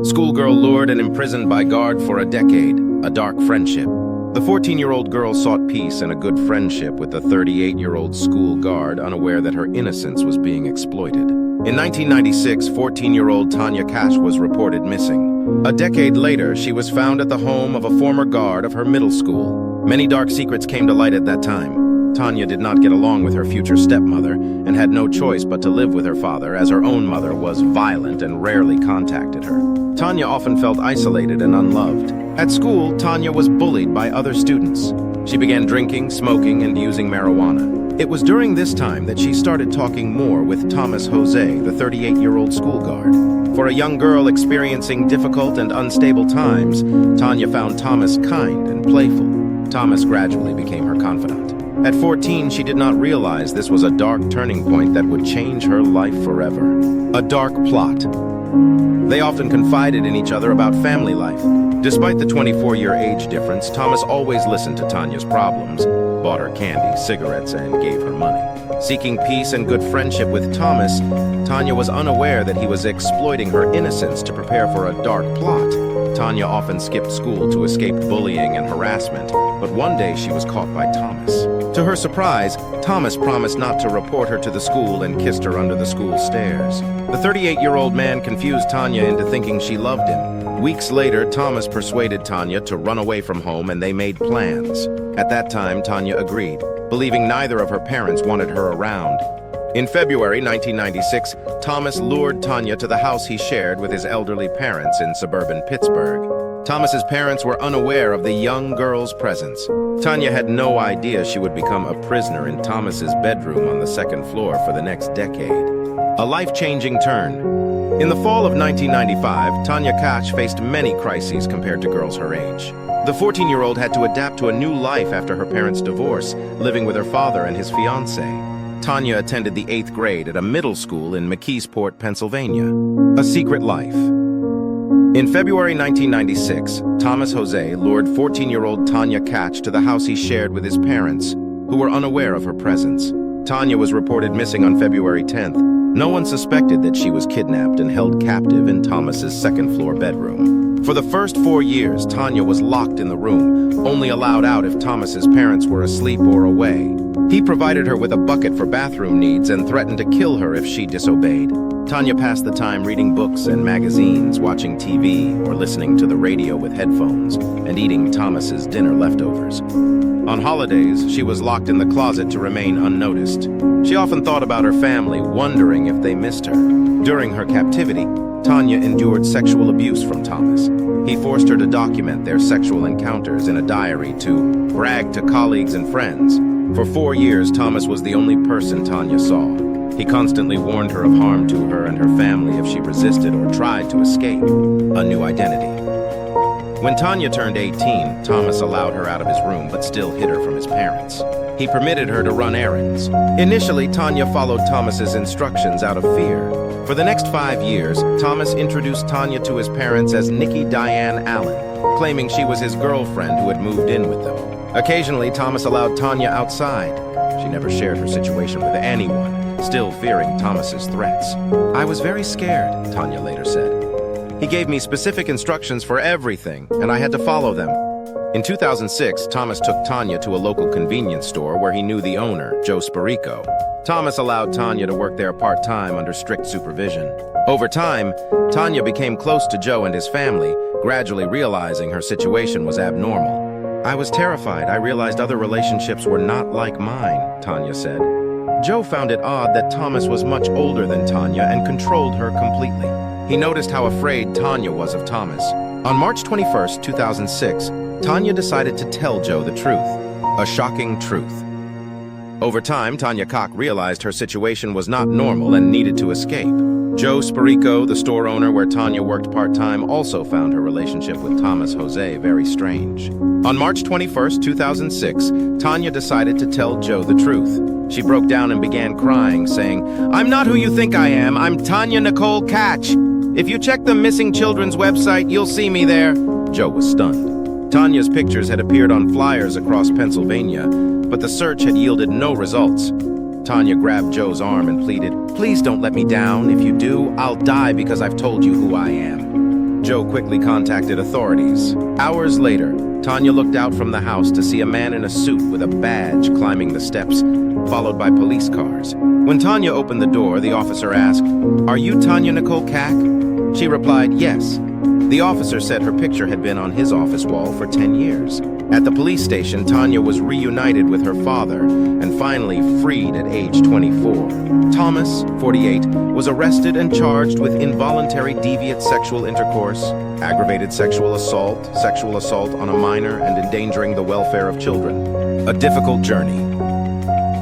Schoolgirl lured and imprisoned by guard for a decade, a dark friendship. The 14-year-old girl sought peace and a good friendship with the 38-year-old school guard, unaware that her innocence was being exploited. In 1996, 14-year-old Tanya Cash was reported missing. A decade later, she was found at the home of a former guard of her middle school. Many dark secrets came to light at that time. Tanya did not get along with her future stepmother and had no choice but to live with her father, as her own mother was violent and rarely contacted her. Tanya often felt isolated and unloved. At school, Tanya was bullied by other students. She began drinking, smoking, and using marijuana. It was during this time that she started talking more with Thomas Jose, the 38-year-old school guard. For a young girl experiencing difficult and unstable times, Tanya found Thomas kind and playful. Thomas gradually became her confidant. At 14, she did not realize this was a dark turning point that would change her life forever. A dark plot. They often confided in each other about family life. Despite the 24-year age difference, Thomas always listened to Tanya's problems, bought her candy, cigarettes, and gave her money. Seeking peace and good friendship with Thomas, Tanya was unaware that he was exploiting her innocence to prepare for a dark plot. Tanya often skipped school to escape bullying and harassment, but one day she was caught by Thomas. To her surprise, Thomas promised not to report her to the school and kissed her under the school stairs. The 38-year-old man confused Tanya into thinking she loved him. Weeks later, Thomas persuaded Tanya to run away from home and they made plans. At that time, Tanya agreed, believing neither of her parents wanted her around. In February 1996, Thomas lured Tanya to the house he shared with his elderly parents in suburban Pittsburgh. Thomas's parents were unaware of the young girl's presence. Tanya had no idea she would become a prisoner in Thomas's bedroom on the second floor for the next decade. A life-changing turn. In the fall of 1995, Tanya Cash faced many crises compared to girls her age. The 14-year-old had to adapt to a new life after her parents' divorce, living with her father and his fiancée. Tanya attended the 8th grade at a middle school in McKeesport, Pennsylvania. A secret life. In February 1996, Thomas Jose lured 14-year-old Tanya Cash to the house he shared with his parents, who were unaware of her presence. Tanya was reported missing on February 10th. No one suspected that she was kidnapped and held captive in Thomas's second-floor bedroom. For the first 4 years, Tanya was locked in the room, only allowed out if Thomas's parents were asleep or away. He provided her with a bucket for bathroom needs and threatened to kill her if she disobeyed. Tanya passed the time reading books and magazines, watching TV, or listening to the radio with headphones, and eating Thomas's dinner leftovers. On holidays, she was locked in the closet to remain unnoticed. She often thought about her family, wondering if they missed her. During her captivity, Tanya endured sexual abuse from Thomas. He forced her to document their sexual encounters in a diary to brag to colleagues and friends. For 4 years, Thomas was the only person Tanya saw. He constantly warned her of harm to her and her family if she resisted or tried to escape. A new identity. When Tanya turned 18, Thomas allowed her out of his room but still hid her from his parents. He permitted her to run errands. Initially, Tanya followed Thomas's instructions out of fear. For the next 5 years, Thomas introduced Tanya to his parents as Nikki Diane Allen, claiming she was his girlfriend who had moved in with them. Occasionally, Thomas allowed Tanya outside. She never shared her situation with anyone, still fearing Thomas's threats. "I was very scared," Tanya later said. "He gave me specific instructions for everything, and I had to follow them." In 2006, Thomas took Tanya to a local convenience store where he knew the owner, Joe Spirico. Thomas allowed Tanya to work there part-time under strict supervision. Over time, Tanya became close to Joe and his family, gradually realizing her situation was abnormal. "I was terrified. I realized other relationships were not like mine," Tanya said. Joe found it odd that Thomas was much older than Tanya and controlled her completely. He noticed how afraid Tanya was of Thomas. On March 21, 2006, Tanya decided to tell Joe the truth. A shocking truth. Over time, Tanya Cash realized her situation was not normal and needed to escape. Joe Spirico, the store owner where Tanya worked part-time, also found her relationship with Thomas Jose very strange. On March 21, 2006, Tanya decided to tell Joe the truth. She broke down and began crying, saying, "I'm not who you think I am. I'm Tanya Nicole Cash. If you check the missing children's website, you'll see me there." Joe was stunned. Tanya's pictures had appeared on flyers across Pennsylvania, but the search had yielded no results. Tanya grabbed Joe's arm and pleaded, "Please don't let me down. If you do, I'll die because I've told you who I am." Joe quickly contacted authorities. Hours later, Tanya looked out from the house to see a man in a suit with a badge climbing the steps, followed by police cars. When Tanya opened the door, the officer asked, "Are you Tanya Nicole Cack?" She replied, "Yes." The officer said her picture had been on his office wall for 10 years. At the police station, Tanya was reunited with her father and finally freed at age 24. Thomas, 48, was arrested and charged with involuntary deviant sexual intercourse, aggravated sexual assault on a minor, and endangering the welfare of children. A difficult journey.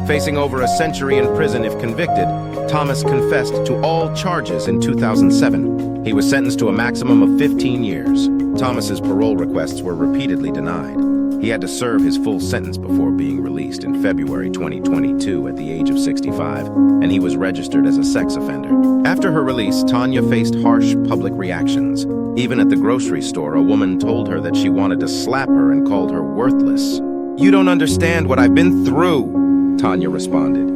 Facing over a century in prison if convicted, Thomas confessed to all charges in 2007. He was sentenced to a maximum of 15 years. Thomas's parole requests were repeatedly denied. He had to serve his full sentence before being released in February 2022 at the age of 65, and he was registered as a sex offender. After her release, Tanya faced harsh public reactions. Even at the grocery store, a woman told her that she wanted to slap her and called her worthless. "You don't understand what I've been through," Tanya responded.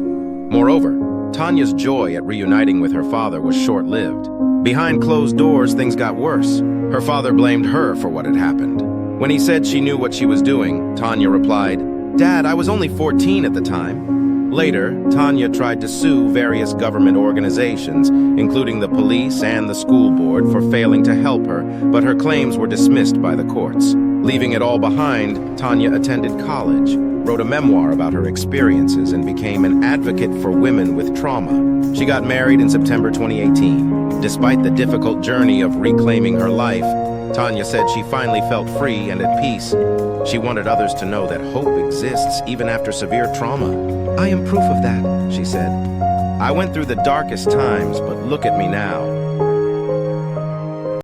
Moreover, Tanya's joy at reuniting with her father was short-lived. Behind closed doors, things got worse. Her father blamed her for what had happened. When he said she knew what she was doing, Tanya replied, "Dad, I was only 14 at the time." Later, Tanya tried to sue various government organizations, including the police and the school board, for failing to help her, but her claims were dismissed by the courts. Leaving it all behind, Tanya attended college, wrote a memoir about her experiences, and became an advocate for women with trauma. She got married in September 2018. Despite the difficult journey of reclaiming her life, Tanya said she finally felt free and at peace. She wanted others to know that hope exists even after severe trauma. "I am proof of that," she said. "I went through the darkest times, but look at me now.